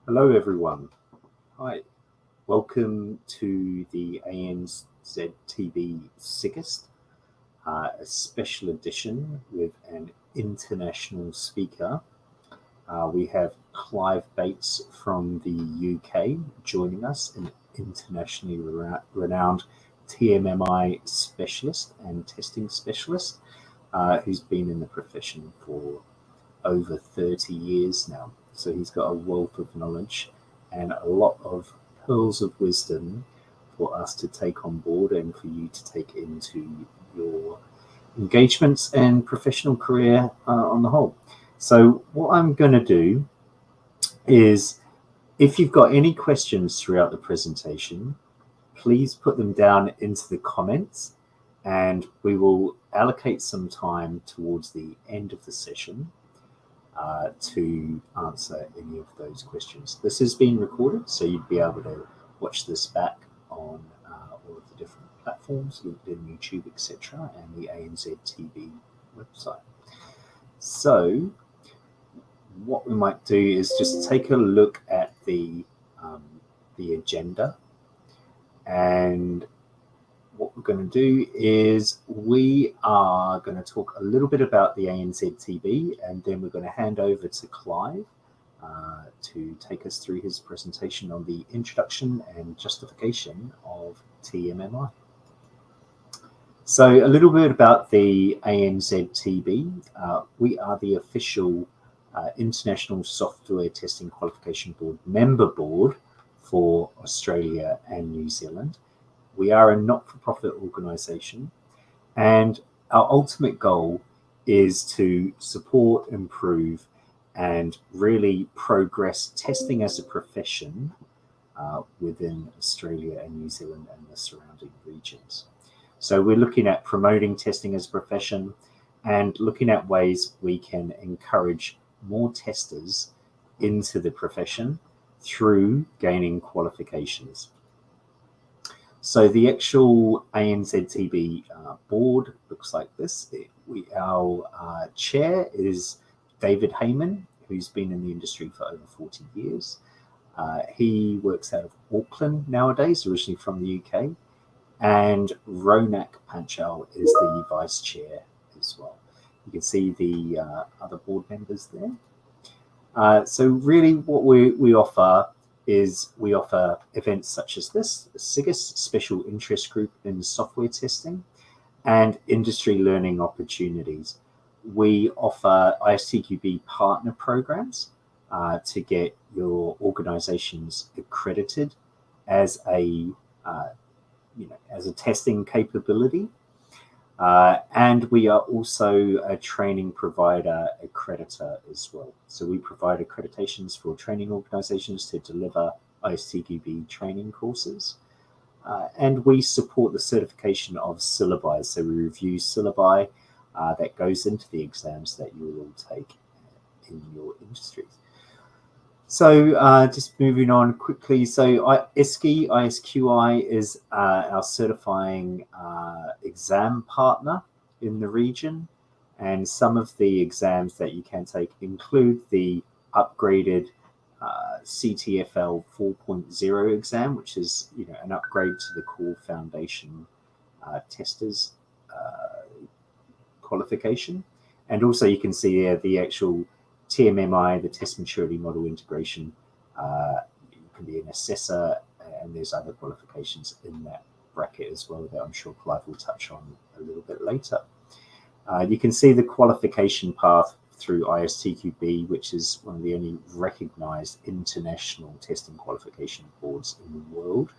Hello, everyone. Hi. Welcome to the ANZ TV SIGIST, a special edition with an international speaker. We have Clive Bates from the UK joining us, an internationally renowned TMMI specialist and testing specialist who's been in the profession for over 30 years now. So he's got a wealth of knowledge and a lot of pearls of wisdom for us to take on board and for you to take into your engagements and professional career on the whole. So what I'm going to do is, if you've got any questions throughout the presentation, please put them down into the comments and we will allocate some time towards the end of the session to answer any of those questions. This is being recorded, so you'd be able to watch this back on all of the different platforms, LinkedIn, YouTube, etc., and the ANZ TV website. So what we might do is just take a look at the agenda, and what we're going to do is we are going to talk a little bit about the ANZ TV, and then we're going to hand over to Clive to take us through his presentation on the introduction and justification of TMMI. So a little bit about the ANZ TV. We are the official International Software Testing Qualification Board member board for Australia and New Zealand. We are a not-for-profit organisation, and our ultimate goal is to support, improve, and really progress testing as a profession within Australia and New Zealand and the surrounding regions. So we're looking at promoting testing as a profession and looking at ways we can encourage more testers into the profession through gaining qualifications. So the actual ANZTV board looks like this. Our chair is David Heyman, who's been in the industry for over 40 years. He works out of Auckland nowadays, originally from the UK. And Ronak Panchal is the vice chair as well. You can see the other board members there. So really what we offer is we offer events such as this, the SIGIST Special Interest Group in Software Testing, and industry learning opportunities. We offer ISTQB partner programs to get your organizations accredited as a testing capability. And we are also a training provider accreditor as well. So we provide accreditations for training organizations to deliver ISTQB training courses. And we support the certification of syllabi. So we review syllabi that goes into the exams that you will all take in your industries. So just moving on quickly. So ISQI is our certifying exam partner in the region. And some of the exams that you can take include the upgraded CTFL 4.0 exam, which is an upgrade to the core foundation testers qualification. And also you can see there the actual TMMI, the Test Maturity Model Integration. You can be an assessor, and there's other qualifications in that bracket as well that I'm sure Clive will touch on a little bit later. You can see the qualification path through ISTQB, which is one of the only recognised international testing qualification boards in the world,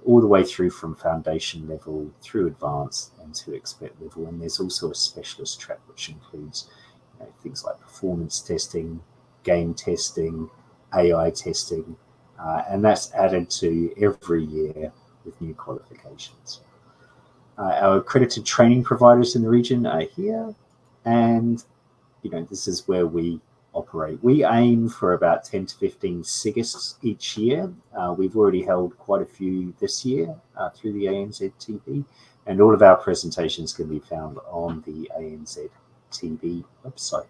all the way through from foundation level through advanced and to expert level. And there's also a specialist track which includes things like performance testing, game testing, AI testing, and that's added to every year with new qualifications. Our accredited training providers in the region are here, and this is where we operate. We aim for about 10 to 15 SIGISTs each year. We've already held quite a few this year through the ANZ TV, and all of our presentations can be found on the ANZ TV website.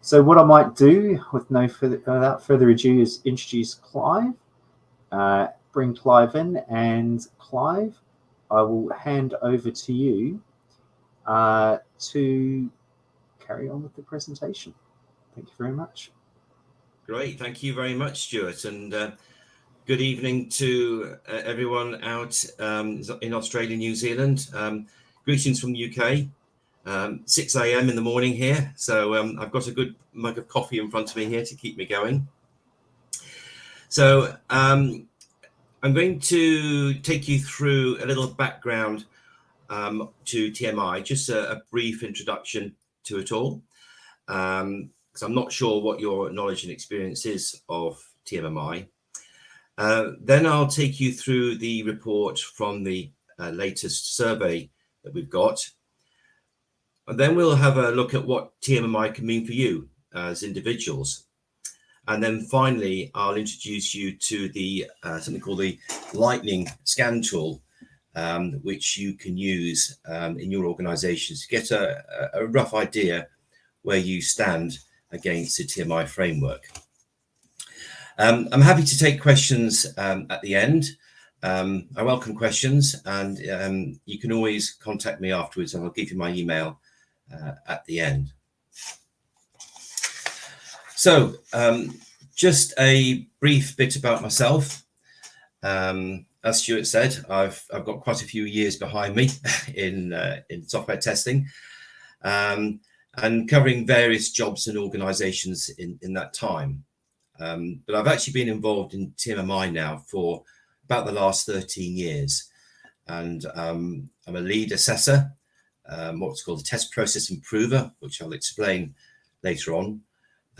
So what I might do, without further ado, is introduce Clive, bring Clive in, and Clive, I will hand over to you to carry on with the presentation. Thank you very much. Great, thank you very much, Stuart, and good evening to everyone out in Australia, New Zealand. Greetings from the UK. 6 a.m. in the morning here, so I've got a good mug of coffee in front of me here to keep me going. So I'm going to take you through a little background to TMI, just a brief introduction to it all, because I'm not sure what your knowledge and experience is of TMMI. Then I'll take you through the report from the latest survey that we've got. And then we'll have a look at what TMMI can mean for you as individuals. And then finally, I'll introduce you to the something called the Lightning Scan tool, which you can use in your organizations to get a rough idea where you stand against the TMI framework. I'm happy to take questions at the end. I welcome questions, and you can always contact me afterwards, and I'll give you my email at the end. So just a brief bit about myself. As Stuart said, I've got quite a few years behind me in software testing, and covering various jobs and organizations in that time. But I've actually been involved in TMMI now for about the last 13 years. And I'm a lead assessor, what's called a test process improver, which I'll explain later on,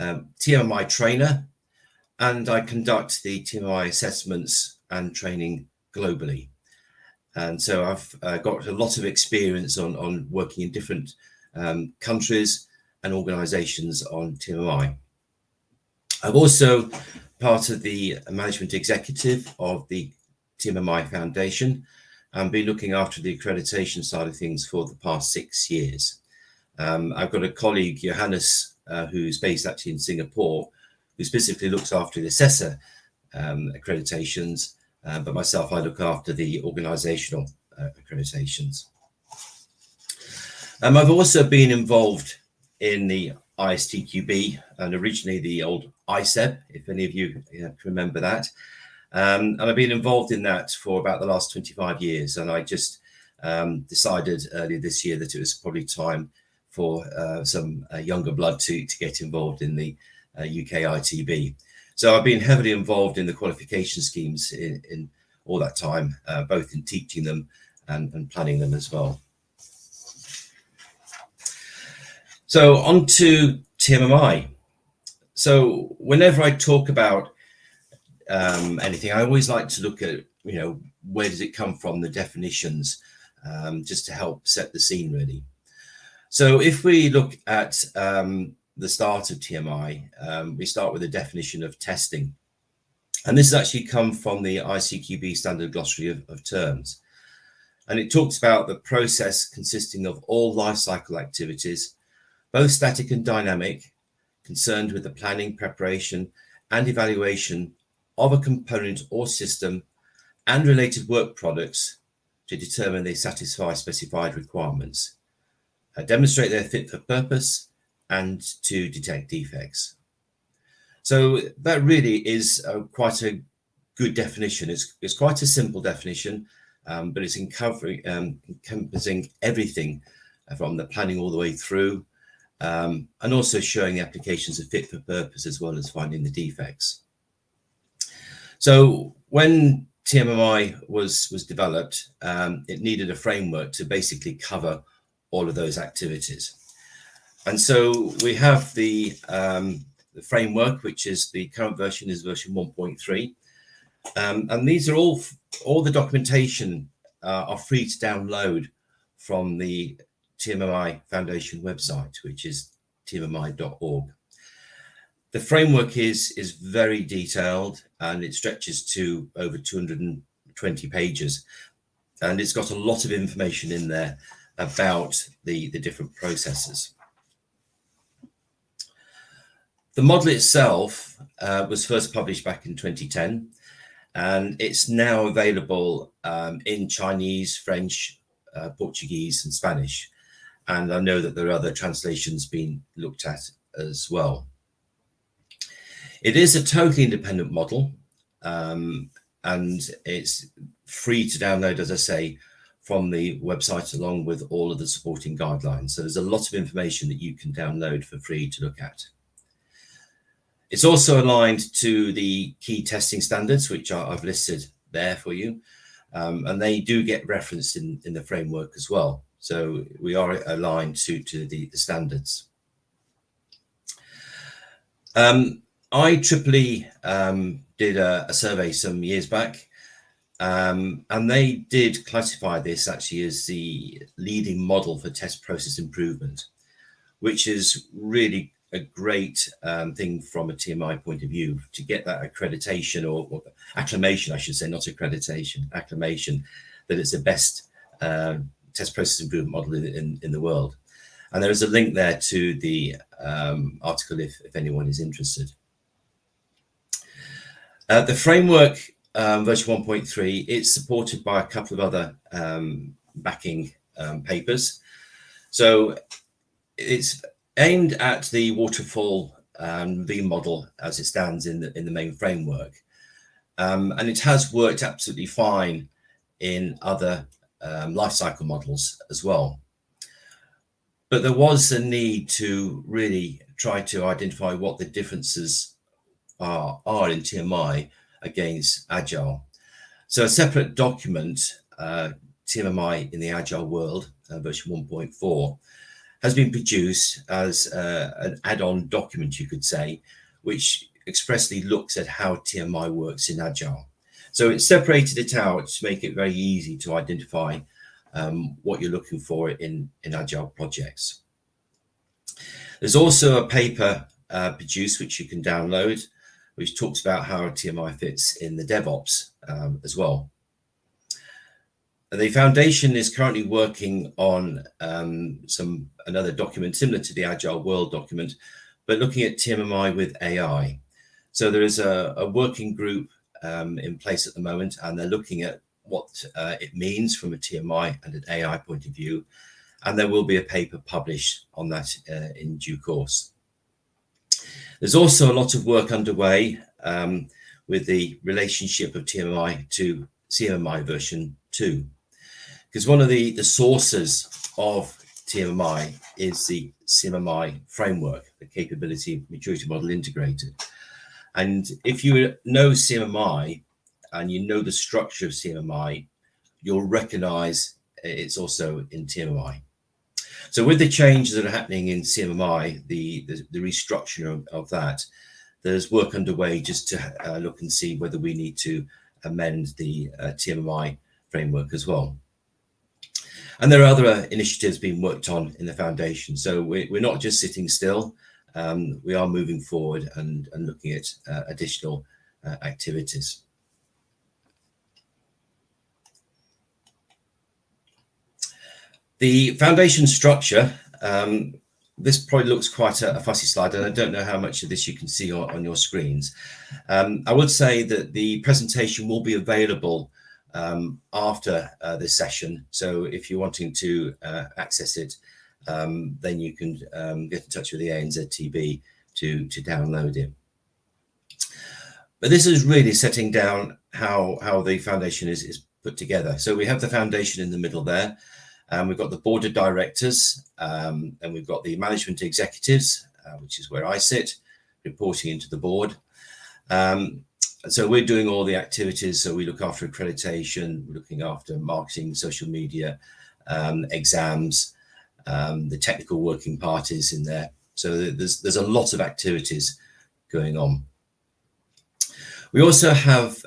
TMMI trainer, and I conduct the TMMI assessments and training globally. And so I've got a lot of experience on working in different countries and organizations on TMMI. I'm also part of the management executive of the TMMI Foundation and been looking after the accreditation side of things for the past 6 years. I've got a colleague, Johannes, who's based actually in Singapore, who specifically looks after the assessor accreditations, but myself, I look after the organizational accreditations. I've also been involved in the ISTQB and originally the old ISEB, if any of you remember that. And I've been involved in that for about the last 25 years. And I just decided earlier this year that it was probably time for some younger blood to get involved in the UK ITB. So I've been heavily involved in the qualification schemes in all that time, both in teaching them and planning them as well. So on to TMMI. So whenever I talk about anything, I always like to look at, where does it come from, the definitions, just to help set the scene really. So if we look at the start of TMI, we start with a definition of testing. And this has actually come from the ICQB Standard Glossary of Terms. And it talks about the process consisting of all life cycle activities, both static and dynamic, concerned with the planning, preparation, and evaluation of a component or system and related work products to determine they satisfy specified requirements, demonstrate their fit for purpose, and to detect defects. So that really is quite a good definition. It's quite a simple definition, but it's encompassing everything from the planning all the way through, and also showing the applications of fit for purpose as well as finding the defects. So when TMMI was developed, it needed a framework to basically cover all of those activities. And so we have the framework, which is the current version is version 1.3. And these are all the documentation are free to download from the TMMI Foundation website, which is tmmi.org. The framework is very detailed and it stretches to over 220 pages. And it's got a lot of information in there about the different processes. The model itself was first published back in 2010, and it's now available in Chinese, French, Portuguese, and Spanish. And I know that there are other translations being looked at as well. It is a totally independent model, and it's free to download, as I say, from the website, along with all of the supporting guidelines. So there's a lot of information that you can download for free to look at. It's also aligned to the key testing standards, which I've listed there for you. And they do get referenced in the framework as well. So we are aligned to the standards. IEEE did a survey some years back, and they did classify this actually as the leading model for test process improvement, which is really a great thing from a TMI point of view, to get that accreditation or acclamation, I should say, not accreditation, acclamation, that it's the best test process improvement model in the world. And there is a link there to the article if anyone is interested. The framework version 1.3, it's supported by a couple of other backing papers. So it's aimed at the waterfall V model as it stands in the main framework, and it has worked absolutely fine in other life cycle models as well. But there was a need to really try to identify what the differences are in TMI against Agile. So a separate document, TMI in the Agile world, version 1.4, has been produced as an add-on document, you could say, which expressly looks at how TMI works in Agile. So it separated it out to make it very easy to identify what you're looking for in Agile projects. There's also a paper produced, which you can download, which talks about how TMI fits in the DevOps as well. The foundation is currently working on another document similar to the Agile World document, but looking at TMI with AI. So there is a working group in place at the moment, and they're looking at what it means from a TMI and an AI point of view. And there will be a paper published on that in due course. There's also a lot of work underway with the relationship of TMI to CMMI version 2. Because one of the sources of TMI is the CMMI framework, the Capability Maturity Model Integrated. And if you know CMMI and you know the structure of CMMI, you'll recognize it's also in TMI. So with the changes that are happening in CMMI, the restructuring of that, there's work underway just to look and see whether we need to amend the TMMI framework as well. And there are other initiatives being worked on in the foundation. So we're not just sitting still. We are moving forward and looking at additional activities. The foundation structure, this probably looks quite a fussy slide, and I don't know how much of this you can see on your screens. I would say that the presentation will be available after this session. So if you're wanting to access it, then you can get in touch with the ANZTB to download it. But this is really setting down how the foundation is put together. So we have the foundation in the middle there. We've got the board of directors, and we've got the management executives, which is where I sit, reporting into the board. So we're doing all the activities. So we look after accreditation, we're looking after marketing, social media, exams, the technical working parties in there. So there's a lot of activities going on. We also have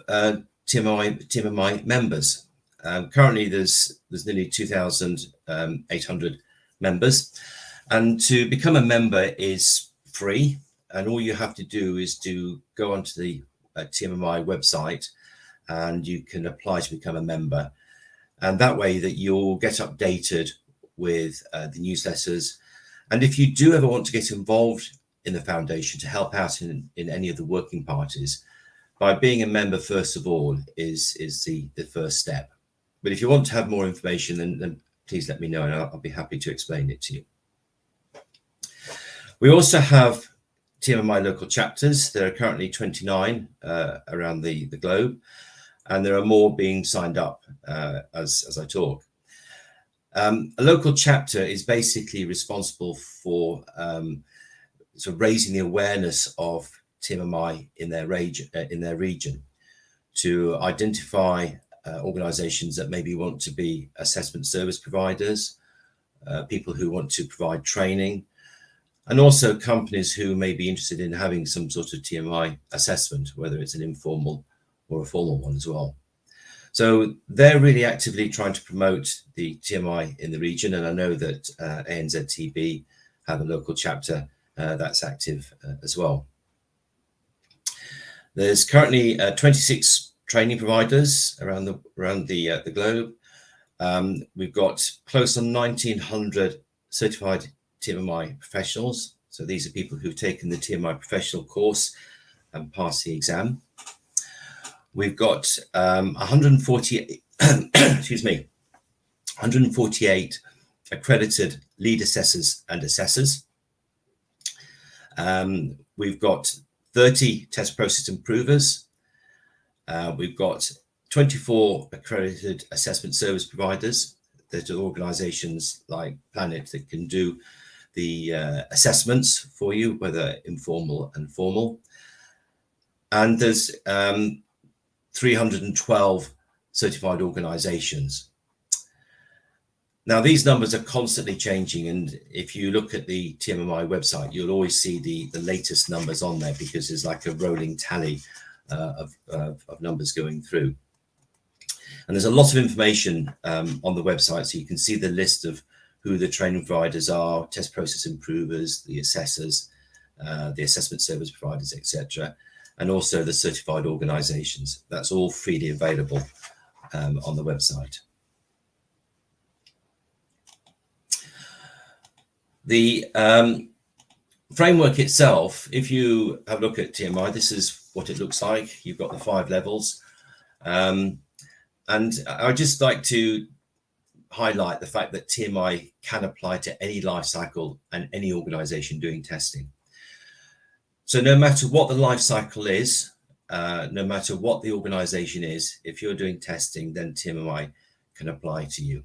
TMI members. Currently, there's nearly 2,800 members, and to become a member is free. And all you have to do is to go onto the TMI website, and you can apply to become a member. And that way, that you'll get updated with the newsletters. And if you do ever want to get involved in the foundation to help out in any of the working parties, by being a member first of all is the first step. But if you want to have more information, then please let me know, and I'll be happy to explain it to you. We also have TMMI local chapters. There are currently 29 around the globe, and there are more being signed up as I talk. A local chapter is basically responsible for sort of raising the awareness of TMMI in their region, to identify organisations that maybe want to be assessment service providers, people who want to provide training, and also companies who may be interested in having some sort of TMI assessment, whether it's an informal or a formal one as well. So they're really actively trying to promote the TMI in the region, and I know that ANZTB have a local chapter that's active as well. There's currently 26 training providers around the globe. We've got close to 1,900 certified TMI professionals. So these are people who've taken the TMI professional course and passed the exam. We've got 148 accredited lead assessors and assessors. We've got 30 test process improvers. We've got 24 accredited assessment service providers. That are organisations like Planet that can do the assessments for you, whether informal and formal. And there's 312 certified organisations. Now, these numbers are constantly changing, and if you look at the TMMI website, you'll always see the latest numbers on there, because there's like a rolling tally of numbers going through. And there's a lot of information on the website, so you can see the list of who the training providers are, test process improvers, the assessors, the assessment service providers, etc., and also the certified organisations. That's all freely available on the website. The framework itself, if you have a look at TMI, this is what it looks like. You've got the 5 levels. And I'd just like to highlight the fact that TMI can apply to any life cycle and any organisation doing testing. So no matter what the life cycle is, no matter what the organisation is, if you're doing testing, then TMI can apply to you.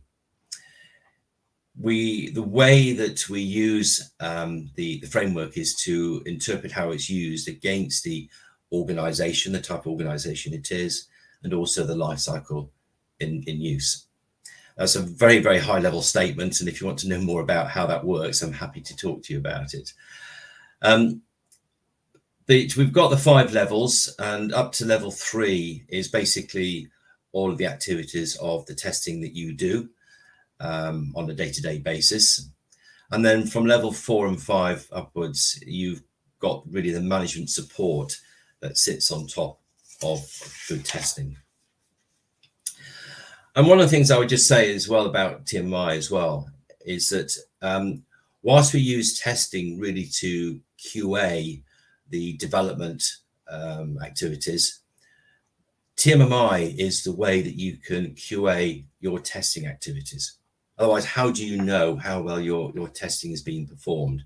The way that we use the framework is to interpret how it's used against the organisation, the type of organisation it is, and also the life cycle in use. That's a very, very high level statement, and if you want to know more about how that works, I'm happy to talk to you about it. We've got the 5 levels, and up to level 3 is basically all of the activities of the testing that you do on a day-to-day basis. And then from level 4 and 5 upwards, you've got really the management support that sits on top of good testing. And one of the things I would just say as well about TMI as well is that whilst we use testing really to QA the development activities, TMMI is the way that you can QA your testing activities. Otherwise, how do you know how well your testing is being performed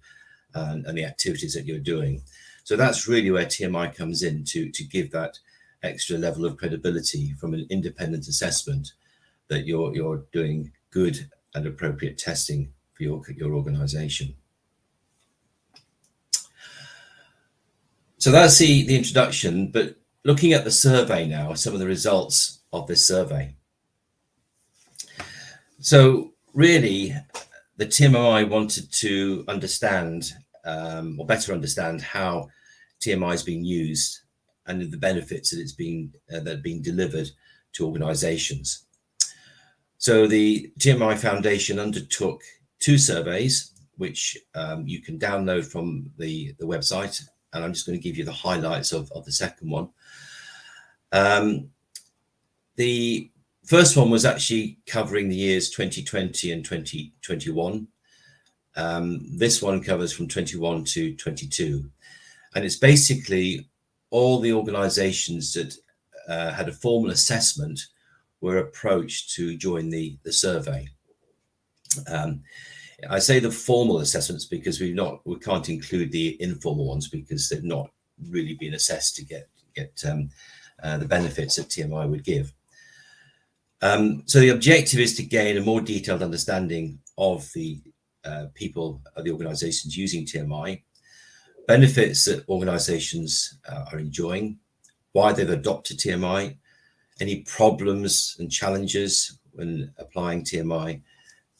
and the activities that you're doing? So that's really where TMI comes in to give that extra level of credibility from an independent assessment that you're doing good and appropriate testing for your organisation. So that's the introduction, but looking at the survey now, some of the results of this survey. So really, the TMI wanted to understand, or better understand, how TMI is being used and the benefits that it's being that are being delivered to organisations. So the TMI Foundation undertook 2 surveys, which you can download from the website, and I'm just going to give you the highlights of the second one. The first one was actually covering the years 2020 and 2021. This one covers from 21 to 22. And it's basically all the organizations that had a formal assessment were approached to join the survey. I say the formal assessments because we can't include the informal ones because they've not really been assessed to get the benefits that TMI would give. So the objective is to gain a more detailed understanding of the people of the organizations using TMI, benefits that organizations are enjoying, why they've adopted TMI, any problems and challenges when applying TMI,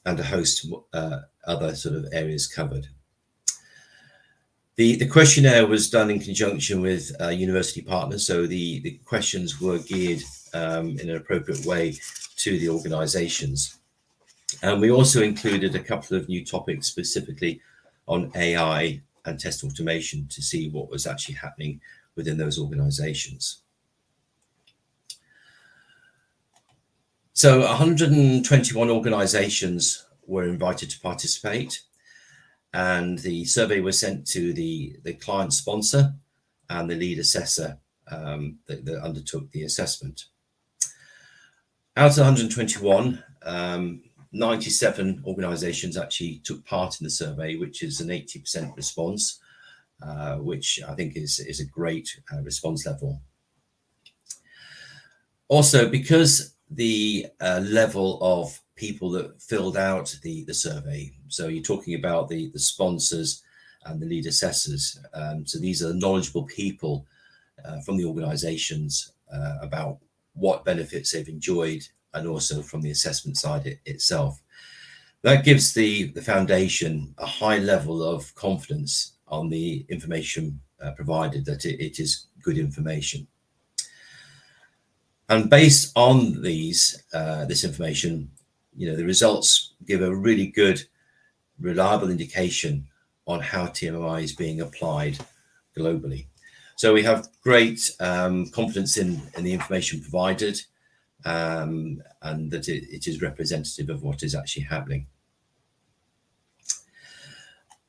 and a host of other sort of areas covered. The questionnaire was done in conjunction with university partners, so the questions were geared in an appropriate way to the organizations. And we also included a couple of new topics specifically on AI and test automation to see what was actually happening within those organizations. So 121 organizations were invited to participate, and the survey was sent to the client sponsor and the lead assessor that undertook the assessment. Out of 121, 97 organizations actually took part in the survey, which is an 80% response, which I think is a great response level. Also, because the level of people that filled out the survey, so you're talking about the sponsors and the lead assessors, so these are knowledgeable people from the organizations about what benefits they've enjoyed, and also from the assessment side itself. That gives the foundation a high level of confidence on the information provided, that it is good information. And based on this information, the results give a really good, reliable indication on how TMI is being applied globally. So we have great confidence in the information provided, and that it is representative of what is actually happening.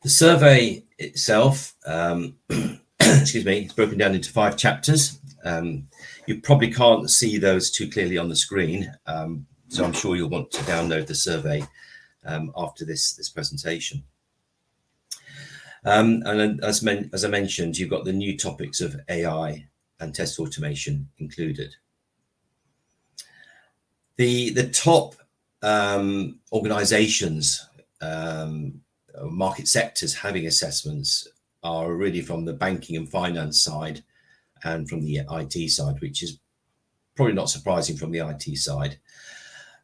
The survey itself, excuse me, it's broken down into 5 chapters. You probably can't see those too clearly on the screen, so I'm sure you'll want to download the survey after this presentation. And then, as I mentioned, you've got the new topics of AI and test automation included. The top organizations, market sectors having assessments are really from the banking and finance side and from the IT side, which is probably not surprising from the IT side.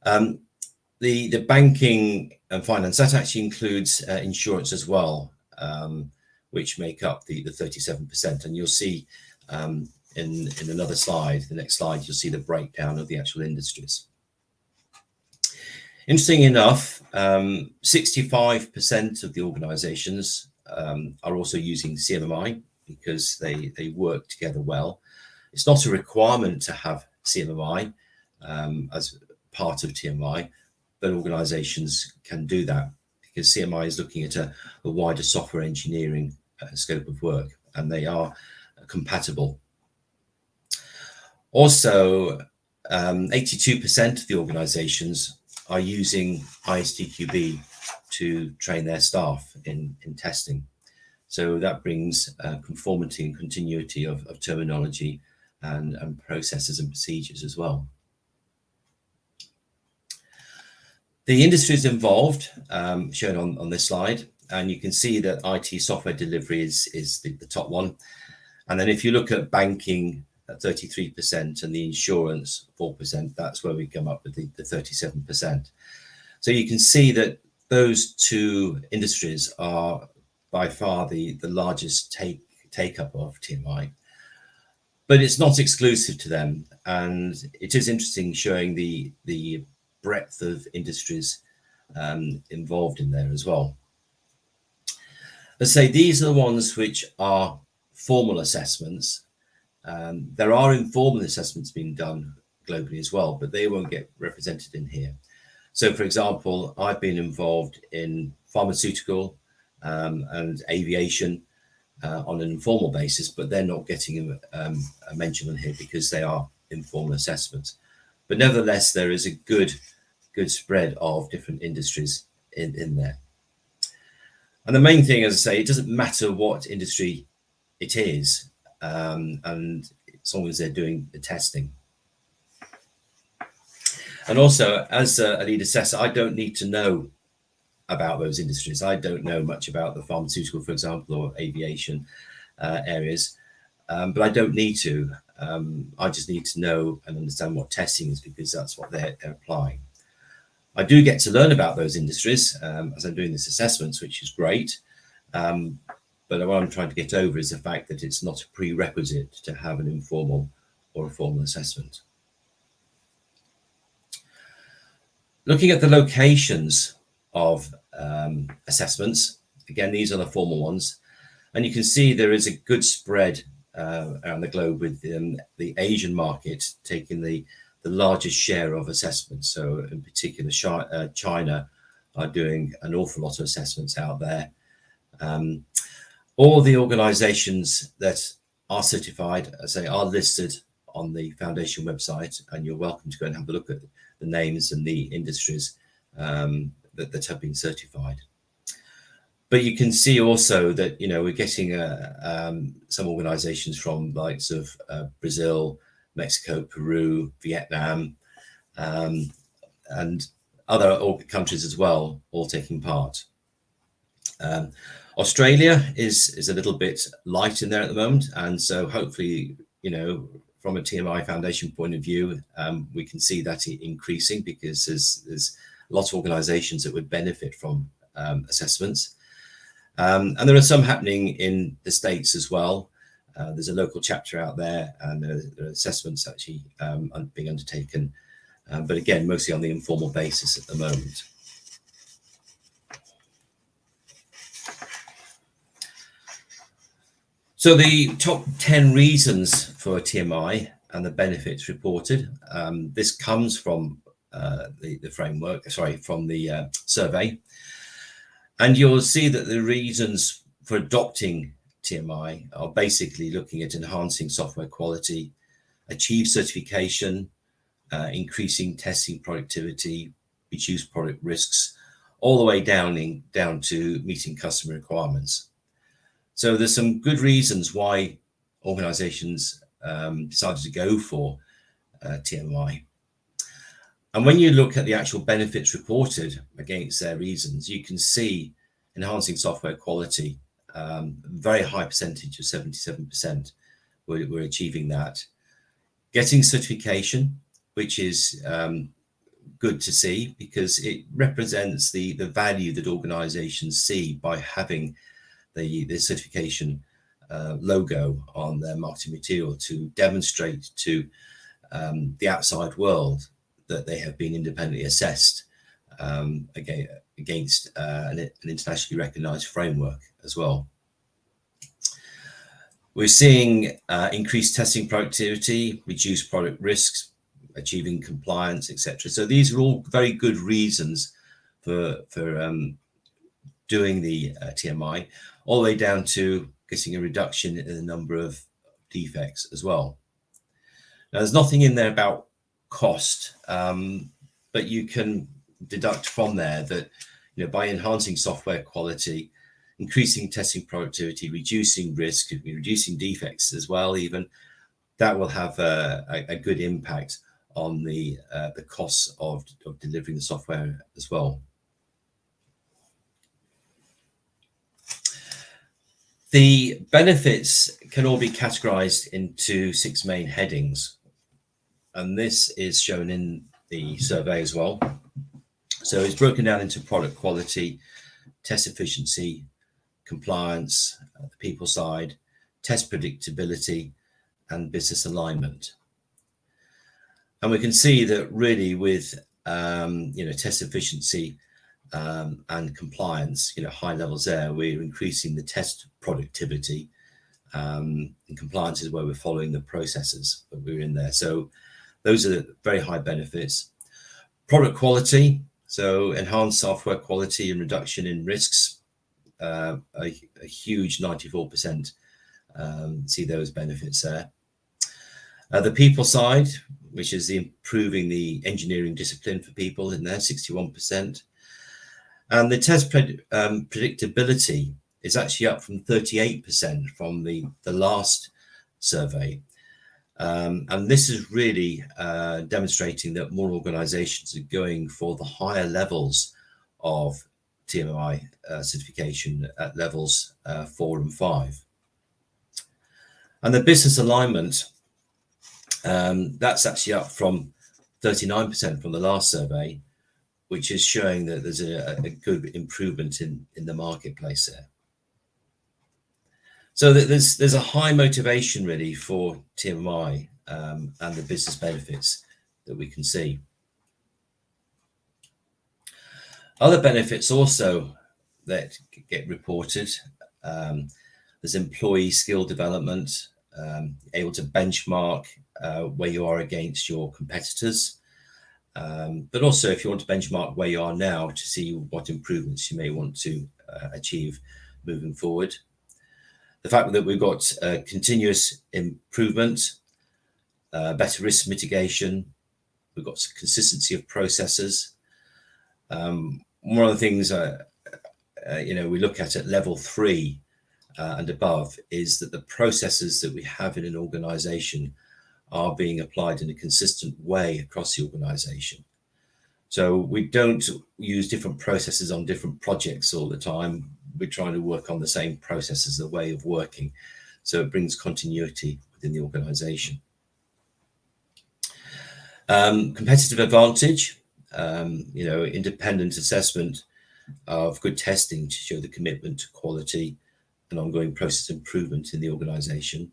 The banking and finance, that actually includes insurance as well, which make up the 37%. And you'll see in another slide, the next slide, you'll see the breakdown of the actual industries. Interesting enough, 65% of the organizations are also using CMMI because they work together well. It's not a requirement to have CMMI as part of TMI, but organizations can do that because CMI is looking at a wider software engineering scope of work, and they are compatible. Also, 82% of the organizations are using ISTQB to train their staff in testing. So that brings conformity and continuity of terminology and processes and procedures as well. The industries involved, shown on this slide, and you can see that IT software delivery is the top one. And then if you look at banking at 33% and the insurance 4%, that's where we come up with the 37%. So you can see that those two industries are by far the largest take up of TMI, but it's not exclusive to them. And it is interesting showing the breadth of industries involved in there as well. Let's say these are the ones which are formal assessments. There are informal assessments being done globally as well, but they won't get represented in here. So, for example, I've been involved in pharmaceutical and aviation on an informal basis, but they're not getting a mention on here because they are informal assessments. But nevertheless, there is a good spread of different industries in there. And the main thing, as I say, it doesn't matter what industry it is, and as long as they're doing the testing. And also, as a lead assessor, I don't need to know about those industries. I don't know much about the pharmaceutical, for example, or aviation areas, but I don't need to. I just need to know and understand what testing is, because that's what they're applying. I do get to learn about those industries as I'm doing this assessments, which is great. But what I'm trying to get over is the fact that it's not a prerequisite to have an informal or a formal assessment. Looking at the locations of assessments, again, these are the formal ones, and you can see there is a good spread around the globe, with the Asian market taking the largest share of assessments. So in particular, China are doing an awful lot of assessments out there. All the organizations that are certified, as I say, are listed on the foundation website, and you're welcome to go and have a look at the names and the industries that have been certified. But you can see also that, you know, we're getting some organizations from the likes of Brazil, Mexico, Peru, Vietnam, and other countries as well, all taking part. Australia is a little bit light in there at the moment, and so hopefully, you know, from a TMI Foundation point of view, we can see that increasing, because there's lots of organizations that would benefit from assessments. And there are some happening in the States as well. There's a local chapter out there, and there are assessments actually being undertaken, but again, mostly on the informal basis at the moment. So the top 10 reasons for TMI and the benefits reported. This comes from the framework, from the survey. And you'll see that the reasons for adopting TMI are basically looking at enhancing software quality, achieve certification, increasing testing productivity, reduce product risks, all the way down to meeting customer requirements. So there's some good reasons why organizations decided to go for TMI. And when you look at the actual benefits reported against their reasons, you can see enhancing software quality, very high percentage of 77%. We're achieving that. Getting certification, which is good to see, because it represents the value that organizations see by having the certification logo on their marketing material to demonstrate to the outside world that they have been independently assessed against an internationally recognized framework as well. We're seeing increased testing productivity, reduced product risks, achieving compliance, etc. So these are all very good reasons for doing the TMI, all the way down to getting a reduction in the number of defects as well. Now, there's nothing in there about cost, but you can deduct from there that, you know, by enhancing software quality, increasing testing productivity, reducing risk, reducing defects as well, even that will have a good impact on the costs of delivering the software as well. The benefits can all be categorized into 6 main headings, and this is shown in the survey as well. So it's broken down into product quality, test efficiency, compliance, the people side, test predictability, and business alignment. And we can see that really with test efficiency and compliance, high levels there, we're increasing the test productivity, and compliance is where we're following the processes that we're in there. So those are very high benefits. Product quality, So enhanced software quality and reduction in risks, a huge 94% see those benefits there. The people side, which is improving the engineering discipline for people in there, 61%. And the test predictability is actually up from 38% from the last survey. And this is really demonstrating that more organizations are going for the higher levels of TMI certification at levels 4 and 5. And the business alignment, that's actually up from 39% from the last survey, which is showing that there's a good improvement in the marketplace there. So there's a high motivation really for TMI and the business benefits that we can see. Other benefits also that get reported, there's employee skill development, able to benchmark where you are against your competitors, but also if you want to benchmark where you are now to see what improvements you may want to achieve moving forward. The fact that we've got continuous improvement, better risk mitigation, we've got consistency of processes. One of the things we look at level 3 and above is that the processes that we have in an organization are being applied in a consistent way across the organization. So we don't use different processes on different projects all the time. We're trying to work on the same processes, the way of working. So it brings continuity within the organization. Competitive advantage, independent assessment of good testing to show the commitment to quality and ongoing process improvement in the organization.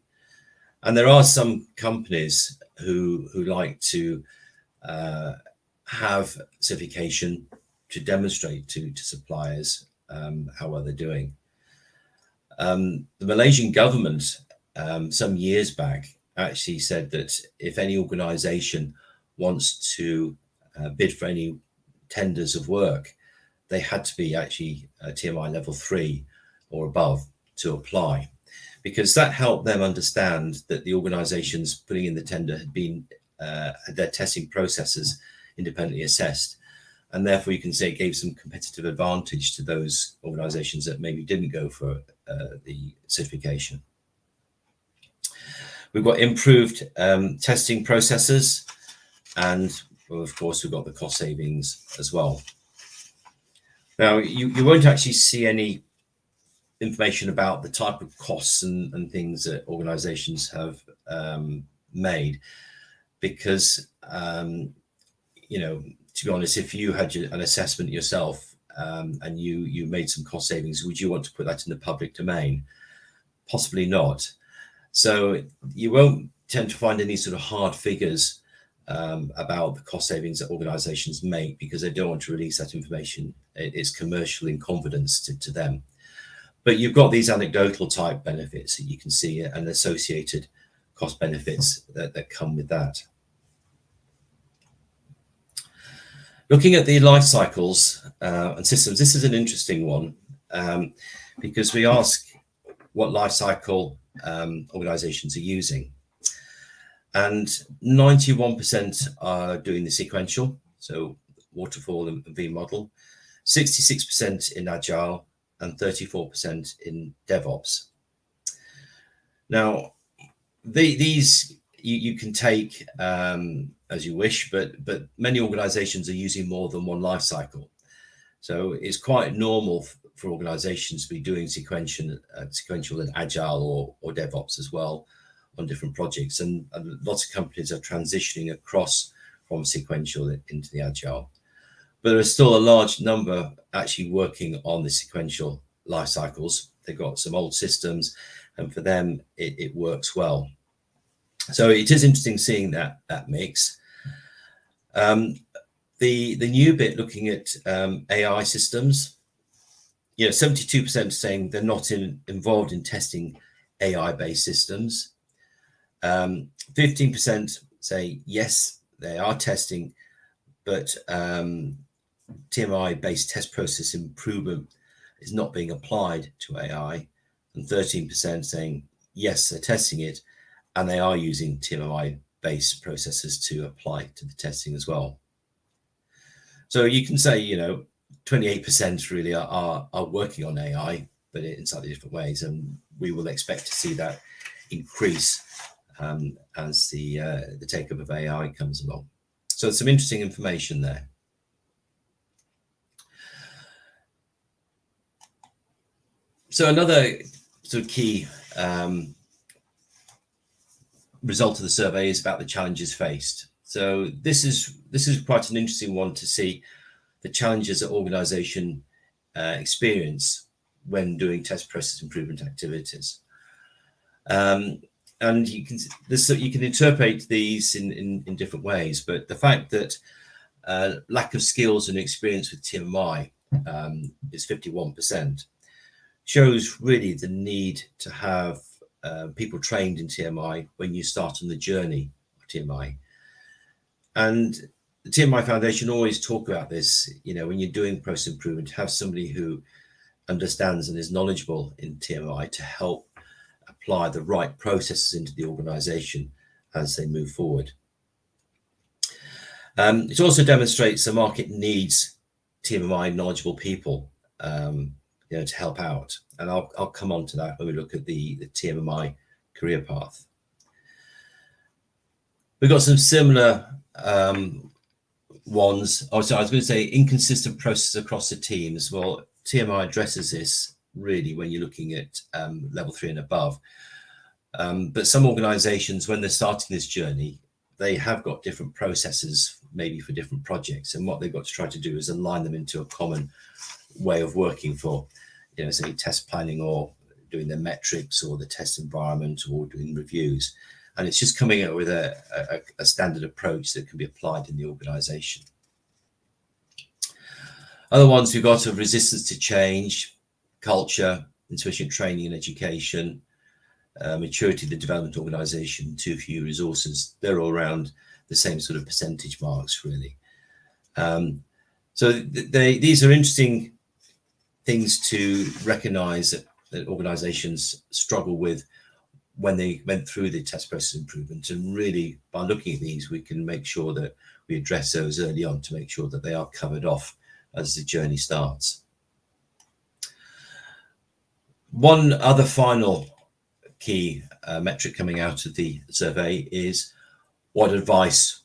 And there are some companies who like to have certification to demonstrate to suppliers how well they're doing. The Malaysian government some years back actually said that if any organization wants to bid for any tenders of work, they had to be actually TMI level 3 or above to apply, because that helped them understand that the organizations putting in the tender had their testing processes independently assessed, and therefore you can say it gave some competitive advantage to those organizations that maybe didn't go for the certification. We've got improved testing processes, and well, of course we've got the cost savings as well. Now you won't actually see any information about the type of costs and things that organizations have made, because to be honest, if you had an assessment yourself and you made some cost savings, would you want to put that in the public domain? Possibly not. So you won't tend to find any sort of hard figures about the cost savings that organizations make, because they don't want to release that information. It's commercial in confidence to them. But you've got these anecdotal type benefits that you can see and associated cost benefits that come with that. Looking at the life cycles and systems, this is an interesting one because we ask what life cycle organizations are using. And 91% are doing the sequential, so waterfall and V model, 66% in agile, and 34% in DevOps. Now, these you can take as you wish, but many organizations are using more than one life cycle. So it's quite normal for organizations to be doing sequential and agile or DevOps as well on different projects. And lots of companies are transitioning across from sequential into the agile. But there is still a large number actually working on the sequential life cycles. They've got some old systems, and for them, it works well. So it is interesting seeing that mix. The new bit looking at AI systems, 72% saying they're not involved in testing AI-based systems. 15% say yes, they are testing, but TMI-based test process improvement is not being applied to AI, and 13% saying yes, they're testing it, and they are using TMI-based processes to apply to the testing as well. So you can say, 28% really are working on AI, but in slightly different ways, and we will expect to see that increase as the take-up of AI comes along. So some interesting information there. So another sort of key result of the survey is about the challenges faced. So this is quite an interesting one to see the challenges that organization experience when doing test process improvement activities. And you can interpret these in different ways, but the fact that lack of skills and experience with TMI is 51%, shows really the need to have people trained in TMI when you start on the journey of TMI. And the TMI Foundation always talk about this, when you're doing process improvement, have somebody who understands and is knowledgeable in TMI to help apply the right processes into the organization as they move forward. It also demonstrates the market needs TMI knowledgeable people to help out, and I'll come on to that when we look at the TMI career path. We've got some similar ones. I was going to say inconsistent processes across the teams. Well, TMI addresses this really when you're looking at level 3 and above. But some organizations, when they're starting this journey, they have got different processes, maybe for different projects. And what they've got to try to do is align them into a common way of working for, say test planning, or doing the metrics, or the test environment, or doing reviews. And it's just coming up with a standard approach that can be applied in the organization. Other ones we've got are resistance to change, culture, insufficient training and education, maturity of the development organization, too few resources. They're all around the same sort of percentage marks, really. So these are interesting things to recognize that organizations struggle with when they went through the test process improvement. And really, by looking at these, we can make sure that we address those early on to make sure that they are covered off as the journey starts. One other final key metric coming out of the survey is what advice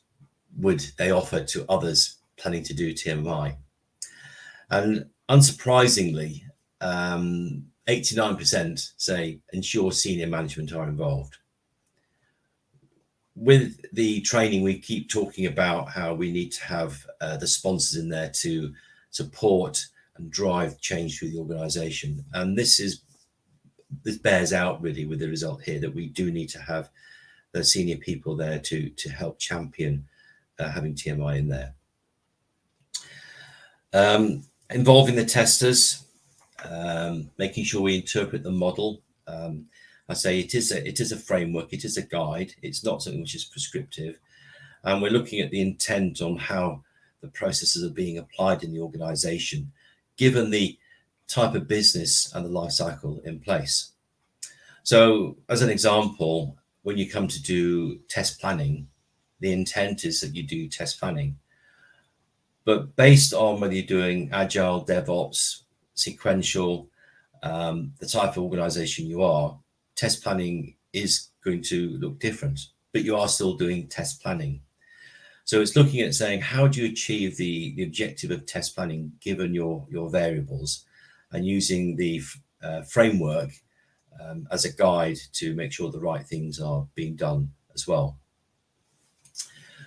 would they offer to others planning to do TMI. And unsurprisingly, 89% say ensure senior management are involved. With the training, we keep talking about how we need to have the sponsors in there to support and drive change through the organization. And this bears out really with the result here, that we do need to have the senior people there to help champion having TMI in there. Involving the testers, making sure we interpret the model. I say it is a framework, it is a guide, it's not something which is prescriptive. And we're looking at the intent on how the processes are being applied in the organization, given the type of business and the life cycle in place. So as an example, when you come to do test planning, the intent is that you do test planning. But based on whether you're doing agile, DevOps, sequential, the type of organization you are, test planning is going to look different, but you are still doing test planning. So it's looking at saying, how do you achieve the objective of test planning given your variables, and using the framework as a guide to make sure the right things are being done as well.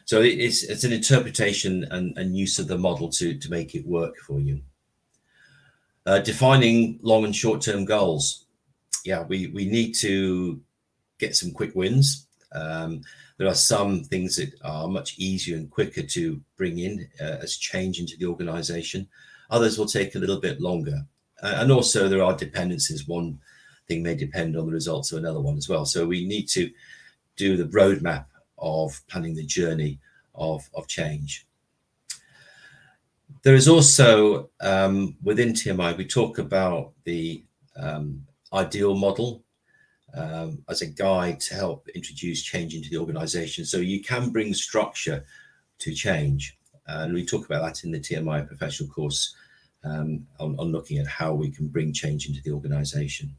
So it's an interpretation and use of the model to make it work for you. Defining long and short-term goals. Yeah, we need to get some quick wins. There are some things that are much easier and quicker to bring in as change into the organization. Others will take a little bit longer. And also there are dependencies. One thing may depend on the results of another one as well. So we need to do the roadmap of planning the journey of change. There is also, within TMI, we talk about the ideal model as a guide to help introduce change into the organization. So you can bring structure to change. And we talk about that in the TMI professional course on looking at how we can bring change into the organization.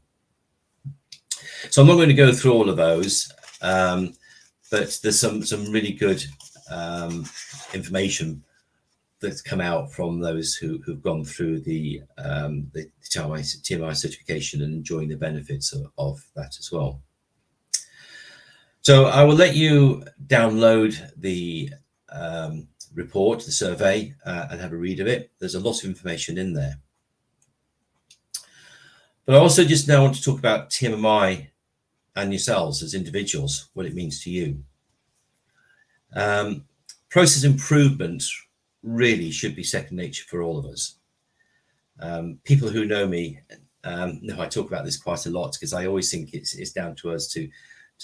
So I'm not going to go through all of those, but there's some really good information that's come out from those who've gone through the TMI certification and enjoying the benefits of that as well. So I will let you download the report, the survey, and have a read of it. There's a lot of information in there. But I also just now want to talk about TMI and yourselves as individuals, what it means to you. Process improvement really should be second nature for all of us. People who know me know I talk about this quite a lot, because I always think it's down to us to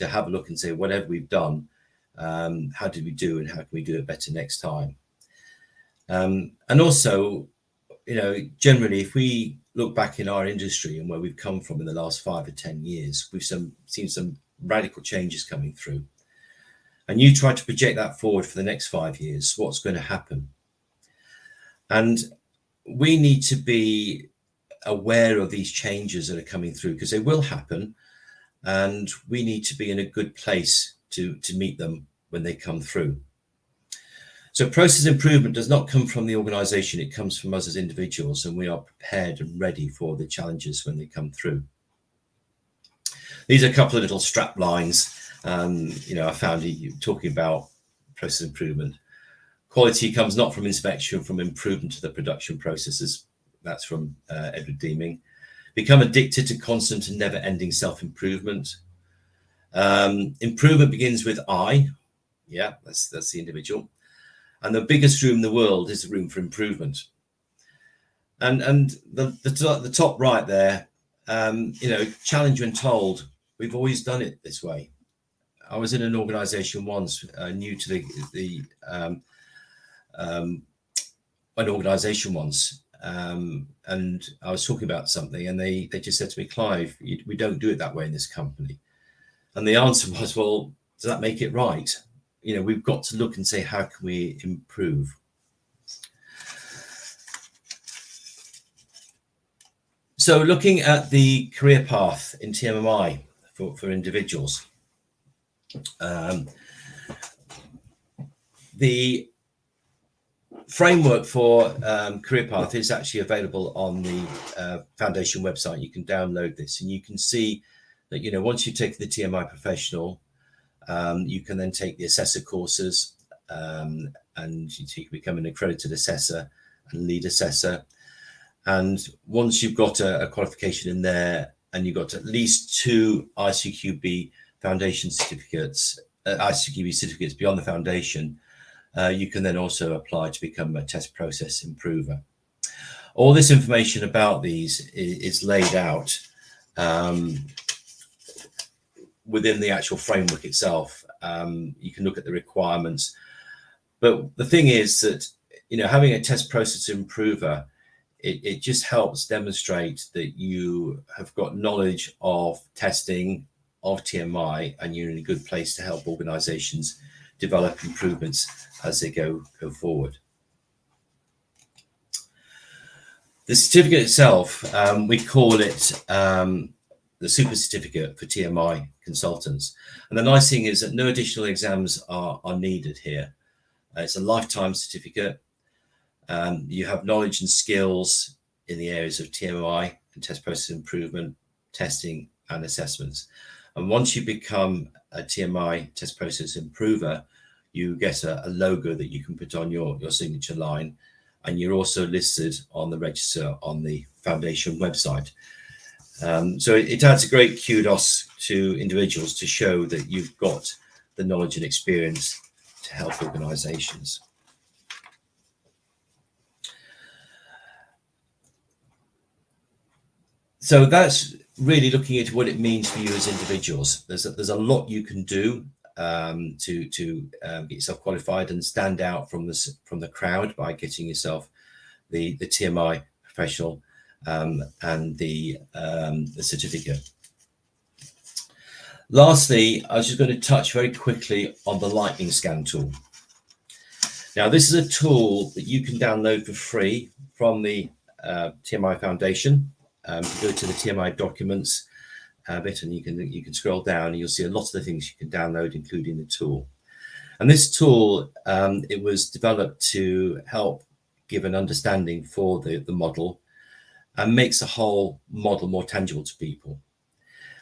have a look and say, whatever we've done, how did we do and how can we do it better next time? And also, you know, generally, if we look back in our industry and where we've come from in the last 5 or 10 years, we've seen some radical changes coming through. And you try to project that forward for the next 5 years, what's going to happen? And we need to be aware of these changes that are coming through, because they will happen, and we need to be in a good place to meet them when they come through. So process improvement does not come from the organization, it comes from us as individuals, and we are prepared and ready for the challenges when they come through. These are a couple of little strap lines. You know, I found you talking about process improvement. Quality comes not from inspection, from improvement to the production processes. That's from Edward Deeming. Become addicted to constant and never-ending self-improvement. Improvement begins with I. Yeah, that's the individual. And the biggest room in the world is the room for improvement. And the top right there, you know, challenge when told. We've always done it this way. I was in an organization once, new to an organization once, and I was talking about something, and they just said to me, Clive, we don't do it that way in this company. And the answer was, well, does that make it right? You know, we've got to look and say, how can we improve? So looking at the career path in TMI for individuals, the framework for career path is actually available on the foundation website. You can download this, and you can see that, you know, once you take the TMI professional, you can then take the assessor courses, and you can become an accredited assessor and lead assessor. And once you've got a qualification in there, and you've got at least 2 ICQB foundation certificates, ICQB certificates beyond the foundation, you can then also apply to become a test process improver. All this information about these is laid out within the actual framework itself. You can look at the requirements, but the thing is that, you know, having a test process improver, it just helps demonstrate that you have got knowledge of testing, of TMI, and you're in a good place to help organizations develop improvements as they go forward. The certificate itself, we call it the Super Certificate for TMI consultants. And the nice thing is that no additional exams are needed here. It's a lifetime certificate. You have knowledge and skills in the areas of TMI and test process improvement, testing and assessments. And once you become a TMI test process improver, you get a logo that you can put on your signature line, and you're also listed on the register on the foundation website. So it adds a great kudos to individuals to show that you've got the knowledge and experience to help organizations. So that's really looking at what it means for you as individuals. There's a lot you can do to get yourself qualified and stand out from the crowd by getting yourself the TMI professional and the certificate. Lastly, I was just going to touch very quickly on the Lightning Scan tool. Now, this is a tool that you can download for free from the TMI Foundation. You go to the TMI documents bit, and you can scroll down, and you'll see a lot of the things you can download, including the tool. And this tool, it was developed to help give an understanding for the model and makes the whole model more tangible to people.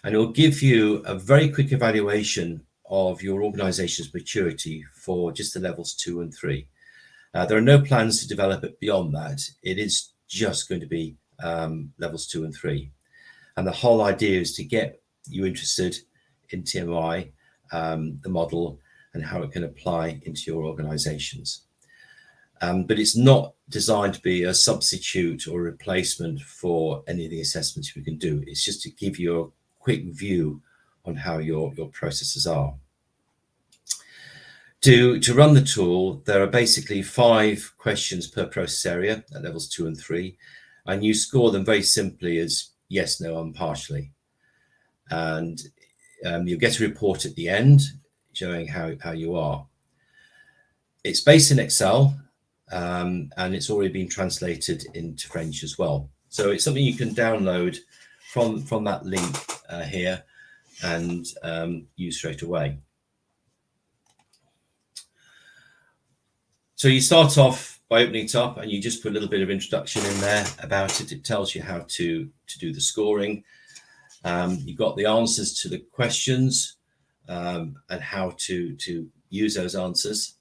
And it will give you a very quick evaluation of your organization's maturity for just the levels 2 and 3. There are no plans to develop it beyond that. It is just going to be levels 2 and 3. And the whole idea is to get you interested in TMI, the model, and how it can apply into your organizations. But it's not designed to be a substitute or replacement for any of the assessments we can do. It's just to give you a quick view on how your processes are. To run the tool, there are basically 5 questions per process area at levels 2 and 3, and you score them very simply as yes, no, and partially. And you'll get a report at the end showing how you are. It's based in Excel, and it's already been translated into French as well. So it's something you can download from that link here and use straight away. So you start off by opening it up, and you just put a little bit of introduction in there about it. It tells you how to do the scoring. You've got the answers to the questions and how to use those answers.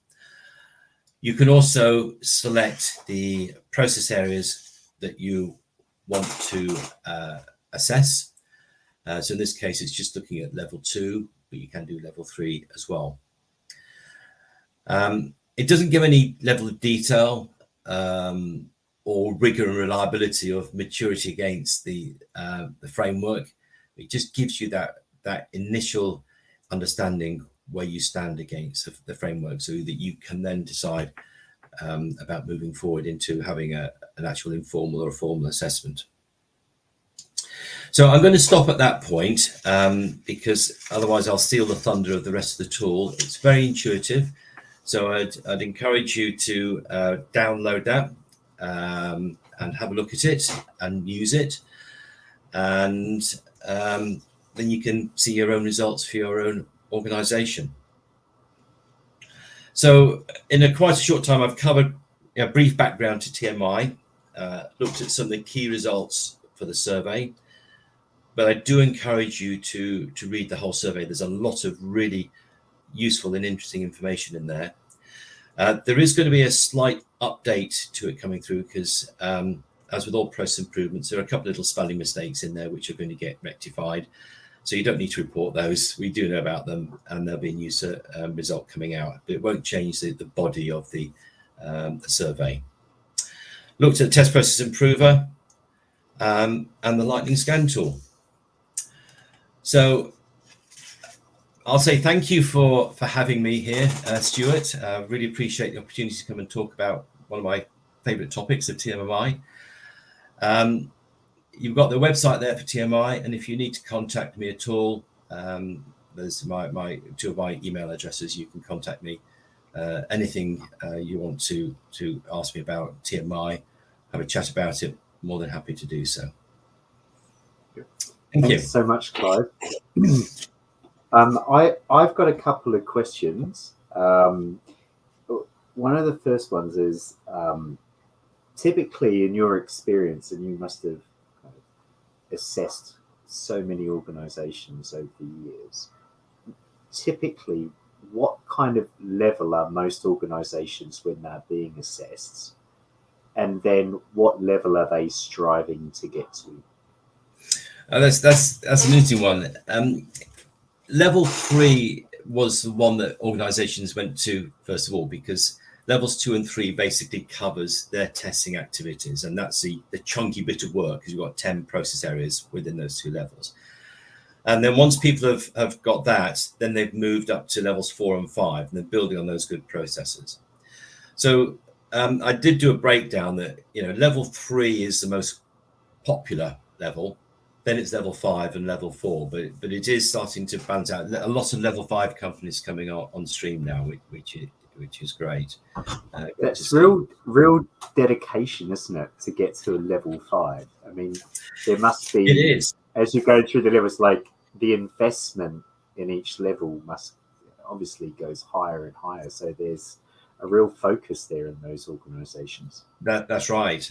You can also select the process areas that you want to assess. So in this case, it's just looking at level 2, but you can do level 3 as well. It doesn't give any level of detail or rigor and reliability of maturity against the framework. It just gives you that initial understanding where you stand against the framework, so that you can then decide about moving forward into having an actual informal or a formal assessment. So I'm going to stop at that point because otherwise I'll steal the thunder of the rest of the tool. It's very intuitive. So I'd encourage you to download that and have a look at it and use it. And then you can see your own results for your own organization. So in quite a short time, I've covered a brief background to TMI, looked at some of the key results for the survey, but I do encourage you to read the whole survey. There's a lot of really useful and interesting information in there. There is going to be a slight update to it coming through because as with all process improvements, there are a couple of little spelling mistakes in there which are going to get rectified. So you don't need to report those. We do know about them, and there'll be a new result coming out. But it won't change the body of the survey. Looked at Test Process Improver and the Lightning Scan tool. So I'll say thank you for having me here, Stuart. Really appreciate the opportunity to come and talk about one of my favourite topics of TMI. You've got the website there for TMI, and if you need to contact me at all, there's my 2 of my email addresses. You can contact me. Anything you want to ask me about TMI, have a chat about it, more than happy to do so. Thank you. Thanks so much, Clive. I've got a couple of questions. One of the first ones is, typically in your experience, and you must have assessed so many organizations over the years, typically what kind of level are most organizations when they're being assessed? And then what level are they striving to get to? That's an interesting one. Level 3 was the one that organizations went to first of all, because levels 2 and 3 basically covers their testing activities, and that's the chunky bit of work, because you've got 10 process areas within those 2 levels. And then once people have got that, then they've moved up to levels 4 and 5, and they're building on those good processes. So I did do a breakdown that, level 3 is the most popular level. Then it's level 5 and level 4, but it is starting to balance out. A lot of level 5 companies coming on stream now, which is great. That's real dedication, isn't it, to get to a level 5? I mean, there must be. It is. As you go through the levels, like the investment in each level must obviously goes higher and higher. So there's a real focus there in those organisations. That's right.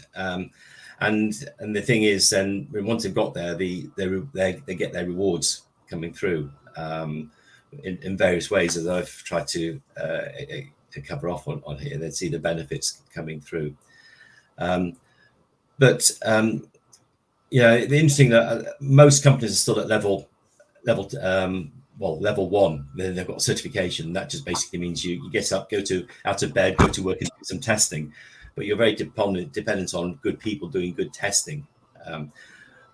And the thing is, then once they've got there, they get their rewards coming through in various ways, as I've tried to cover off on here. They see the benefits coming through. But the interesting that most companies are still at level 1. Then they've got certification. That just basically means you get up, out of bed, go to work and do some testing. But you're very dependent on good people doing good testing.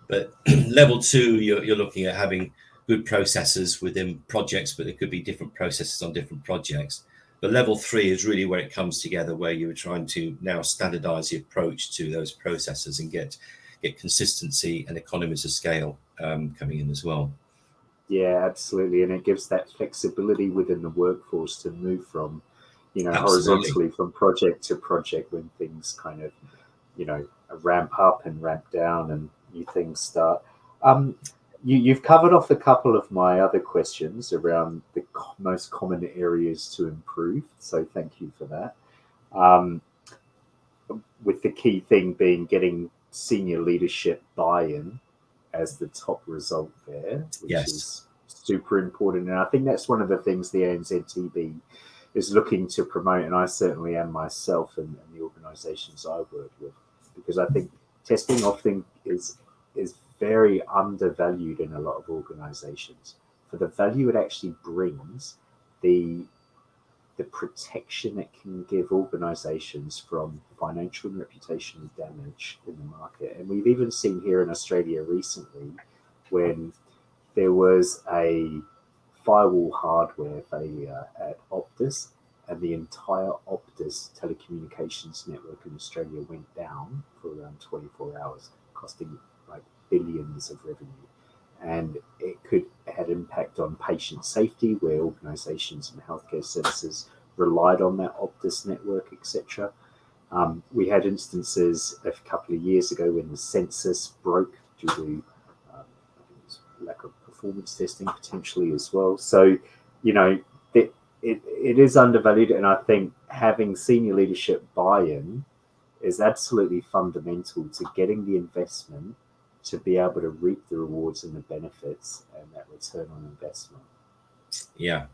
But level 2, you're looking at having good processes within projects, but there could be different processes on different projects. But level 3 is really where it comes together, where you're trying to now standardize the approach to those processes and get consistency and economies of scale coming in as well. Yeah, absolutely. And it gives that flexibility within the workforce to move from, horizontally from project to project when things kind of, ramp up and ramp down and new things start. You've covered off a couple of my other questions around the most common areas to improve. So thank you for that. With the key thing being getting senior leadership buy-in as the top result there, which is super important. And I think that's one of the things the ANZTB is looking to promote, and I certainly am myself and the organisations I work with, because I think testing often is very undervalued in a lot of organisations for the value it actually brings, the protection it can give organisations from financial and reputational damage in the market. And we've even seen here in Australia recently when there was a firewall hardware failure at Optus, and the entire Optus telecommunications network in Australia went down for around 24 hours, costing like billions of revenue. And it had impact on patient safety, where organisations and healthcare services relied on that Optus network, etc. We had instances a couple of years ago when the census broke due to lack of performance testing potentially as well. So, it is undervalued, and I think having senior leadership buy-in is absolutely fundamental to getting the investment to be able to reap the rewards and the benefits and that return on investment. Yeah,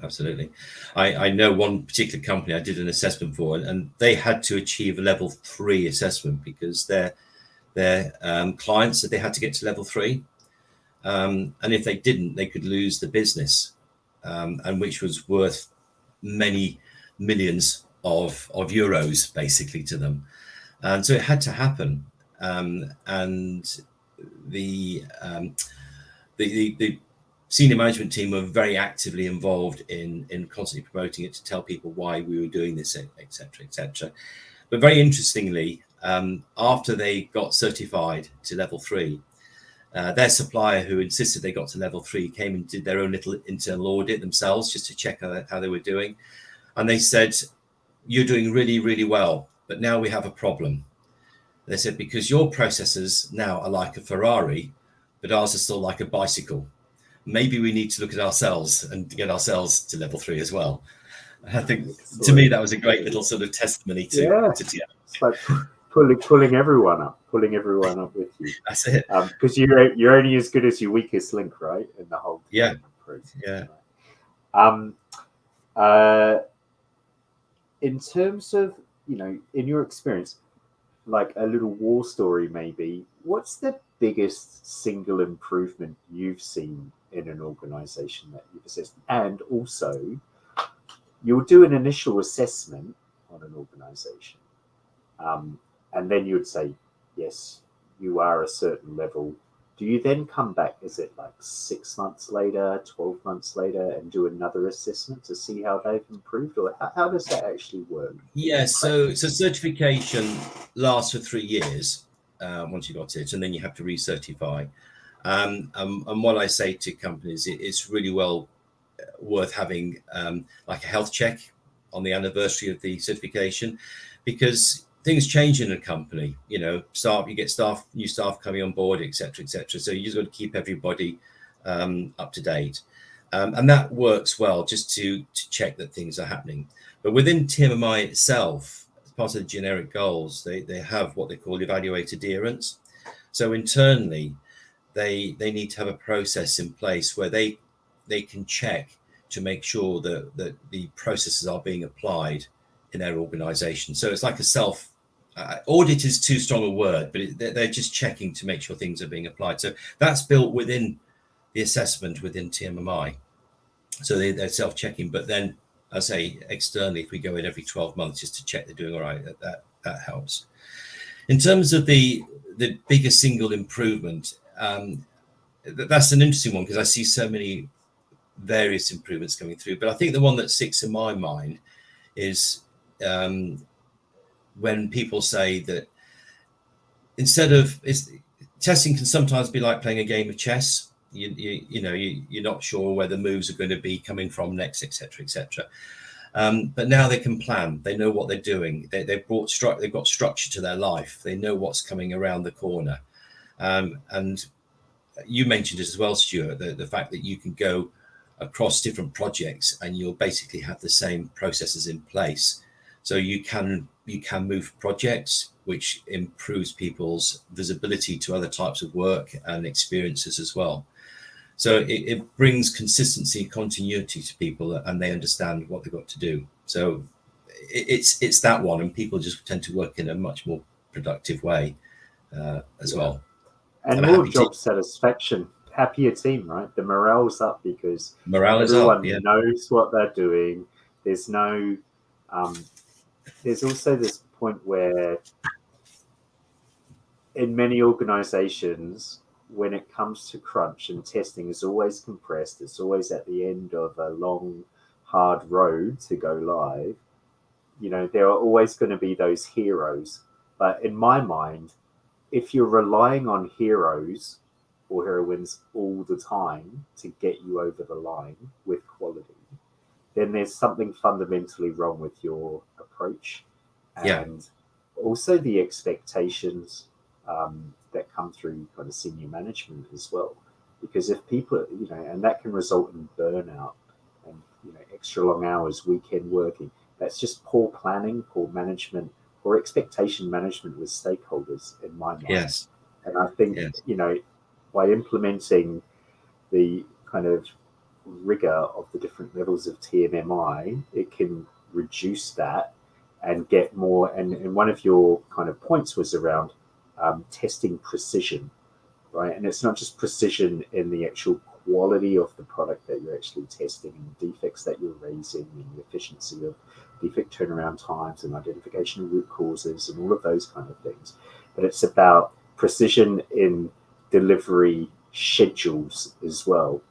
absolutely. I know one particular company I did an assessment for, and they had to achieve a level 3 assessment because their clients said they had to get to level 3. And if they didn't, they could lose the business, and which was worth many millions of euros basically to them. And so it had to happen. And the senior management team were very actively involved in constantly promoting it to tell people why we were doing this, etc. But very interestingly, after they got certified to level 3, their supplier, who insisted they got to level 3, came and did their own little internal audit themselves just to check how they were doing. And they said, "You're doing really, really well, but now we have a problem." They said, "Because your processes now are like a Ferrari, but ours are still like a bicycle. Maybe we need to look at ourselves and get ourselves to level 3 as well." I think, to me, that was a great little sort of testimony to it's like pulling everyone up with you. That's it. Because you're only as good as your weakest link, right? In the whole process. Right? In terms of, in your experience, like a little war story maybe, what's the biggest single improvement you've seen in an organization that you've assessed? And also, you'll do an initial assessment on an organization, and then you'd say, yes, you are a certain level, do you then come back, is it like 6 months later, 12 months later, and do another assessment to see how they've improved? Or how does that actually work? Yeah, so certification lasts for 3 years once you got it, and then you have to recertify. And what I say to companies, it's really well worth having like a health check on the anniversary of the certification, because things change in a company. You know, you get new staff coming on board, etc., etc. So you just got to keep everybody up to date, and that works well just to check that things are happening. But within TMMI itself, as part of the generic goals, they have what they call evaluate adherence. So internally, they need to have a process in place where they can check to make sure that the processes are being applied in their organization. So it's like a self audit is too strong a word, but they're just checking to make sure things are being applied. So that's built within the assessment within TMMI. So they're self-checking, but then I say externally, if we go in every 12 months just to check they're doing all right, that helps. In terms of the biggest single improvement, that's an interesting one because I see so many various improvements coming through. But I think the one that sticks in my mind is when people say that testing can sometimes be like playing a game of chess. You're not sure where the moves are going to be coming from next, etc., etc. But now they can plan. They know what they're doing. They've got structure to their life. They know what's coming around the corner. And you mentioned it as well, Stuart, the fact that you can go across different projects and you'll basically have the same processes in place. So you can move projects, which improves people's visibility to other types of work and experiences as well. So it brings consistency and continuity to people, and they understand what they've got to do. So it's that one, and people just tend to work in a much more productive way as well. And more job satisfaction, happier team, right? The morale's up because everyone knows what they're doing. There's no, there's also this point where in many organizations, when it comes to crunch and testing is always compressed, it's always at the end of a long, hard road to go live. You know, there are always going to be those heroes. But in my mind, if you're relying on heroes or heroines all the time to get you over the line with quality, then there's something fundamentally wrong with your approach. And also the expectations that come through kind of senior management as well. Because if people, and that can result in burnout and, extra long hours, weekend working. That's just poor planning, poor management, or expectation management with stakeholders in my mind. Yes. And I think, by implementing the kind of rigor of the different levels of TMMI, it can reduce that and get more. And one of your kind of points was around testing precision, right? And it's not just precision in the actual quality of the product that you're actually testing and the defects that you're raising and the efficiency of defect turnaround times and identification of root causes and all of those kind of things. But it's about precision in delivery schedules as well,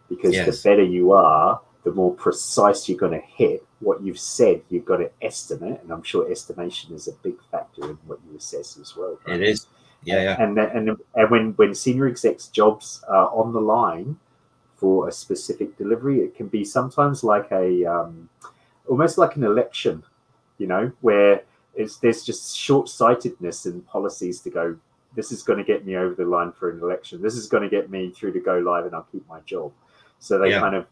because the better you are, the more precise you're going to hit what you've said. You've got to estimate, and I'm sure estimation is a big factor in what you assess as well. Right? It is, And when senior execs' jobs are on the line for a specific delivery, it can be sometimes like almost like an election, where there's just short-sightedness in policies to go, this is going to get me over the line for an election. This is going to get me through to go live, and I'll keep my job. So they kind of,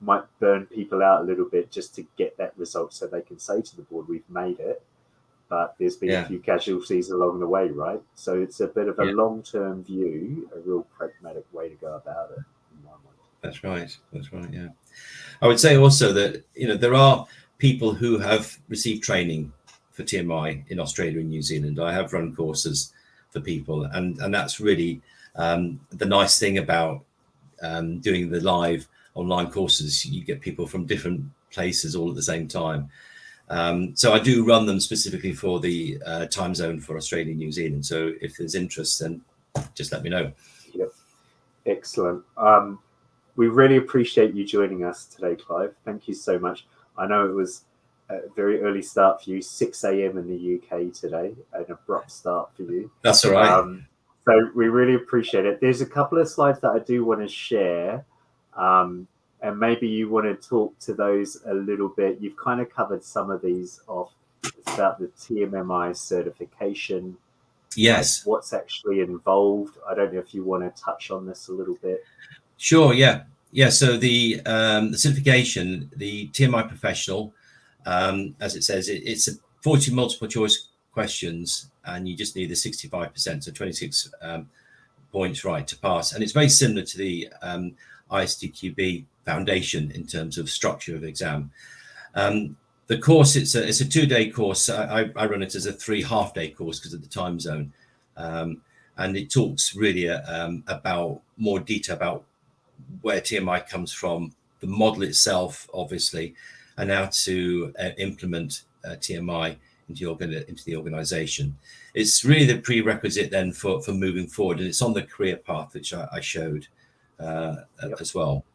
might burn people out a little bit just to get that result so they can say to the board, we've made it, but there's been a few casualties along the way, right? So it's a bit of a long-term view, a real pragmatic way to go about it, in my mind. That's right, yeah. I would say also that, there are people who have received training for TMI in Australia and New Zealand. I have run courses for people, and that's really the nice thing about doing the live online courses. You get people from different places all at the same time. So I do run them specifically for the time zone for Australia and New Zealand. So if there's interest, then just let me know. Excellent. We really appreciate you joining us today, Clive. Thank you so much. I know it was a very early start for you, 6 a.m. in the UK today, an abrupt start for you. That's all right. So we really appreciate it. There's a couple of slides that I do want to share, and maybe you want to talk to those a little bit. You've kind of covered some of these off. It's about the TMMI certification. Yes. What's actually involved. I don't know if you want to touch on this a little bit. Sure, yeah. So the certification, the TMI professional, as it says, it's a 40 multiple choice questions, and you just need the 65%, so 26 points right to pass. And it's very similar to the ISTQB foundation in terms of structure of exam. The course, it's a 2-day course. I run it as a 3 half-day course because of the time zone. And it talks really about more detail about where TMI comes from, the model itself, obviously, and how to implement TMI into the organization. It's really the prerequisite then for moving forward, and it's on the career path, which I showed as well.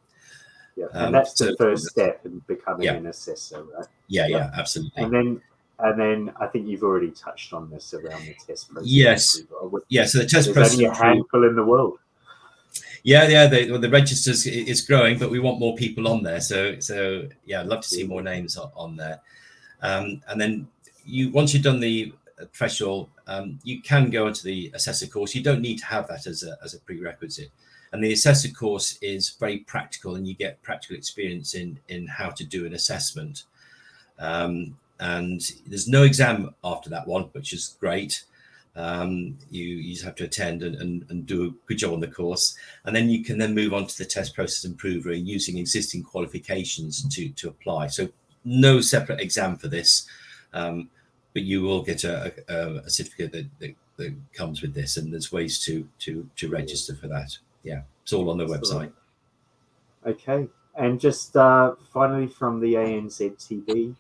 Yeah, and that's the first step in becoming an assessor, right? Yeah, absolutely. And then I think you've already touched on this around the test process. Yes. So the test process. There's only a handful in the world. Yeah. The registers is growing, but we want more people on there. So yeah, I'd love to see more names on there. And then once you've done the professional, you can go into the assessor course. You don't need to have that as a prerequisite. And the assessor course is very practical, and you get practical experience in how to do an assessment. And there's no exam after that one, which is great. You just have to attend and do a good job on the course, and then you can then move on to the test process improver using existing qualifications to apply. So no separate exam for this, but you will get a certificate that comes with this, and there's ways to register for that. Yeah, it's all on the website. Okay, and just finally from the ANZTB,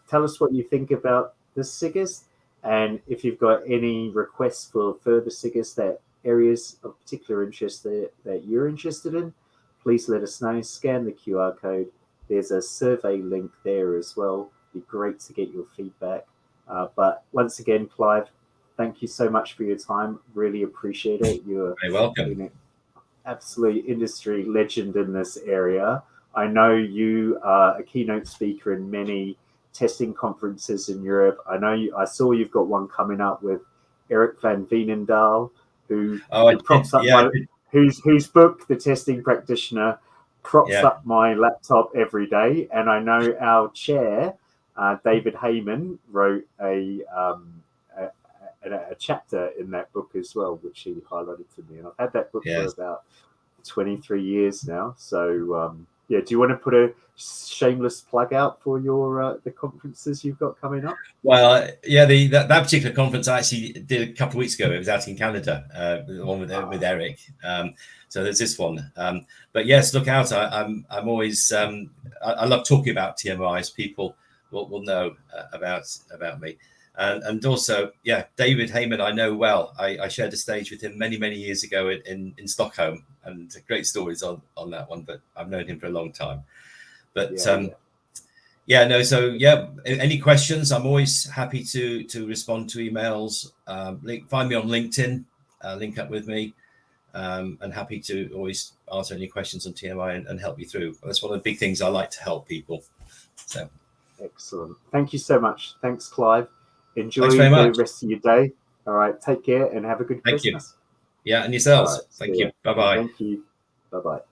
tell us what you think about the SIGIST, and if you've got any requests for further SIGIST, that areas of particular interest that you're interested in, please let us know. Scan the QR code. There's a survey link there as well. It'd be great to get your feedback. But once again, Clive, thank you so much for your time. Really appreciate it. You're very welcome. Absolute industry legend in this area. I know you are a keynote speaker in many testing conferences in Europe. I saw you've got one coming up with Eric van Veenendaal, whose book, The Testing Practitioner, props up my laptop every day. And I know our chair, David Heyman, wrote a chapter in that book as well, which he highlighted to me. And I've had that book for about 23 years now. So do you want to put a shameless plug out for your the conferences you've got coming up? Well, that particular conference I actually did a couple of weeks ago. It was out in Canada, the one with Eric. So there's this one. But yes, look out. I'm always I love talking about TMIs. People will know about me. And also, David Heyman, I know well. I shared a stage with him many years ago in Stockholm, and great stories on that one. But I've known him for a long time. But any questions? I'm always happy to respond to emails. Find me on LinkedIn, link up with me, and happy to always answer any questions on TMI and help you through. That's one of the big things I like to help people. So excellent. Thank you so much. Thanks, Clive. Enjoy the rest of your day. All right, take care and have a good Christmas. You. Yeah, and yourselves. Thank you. Bye-bye. Thank you. Bye-bye.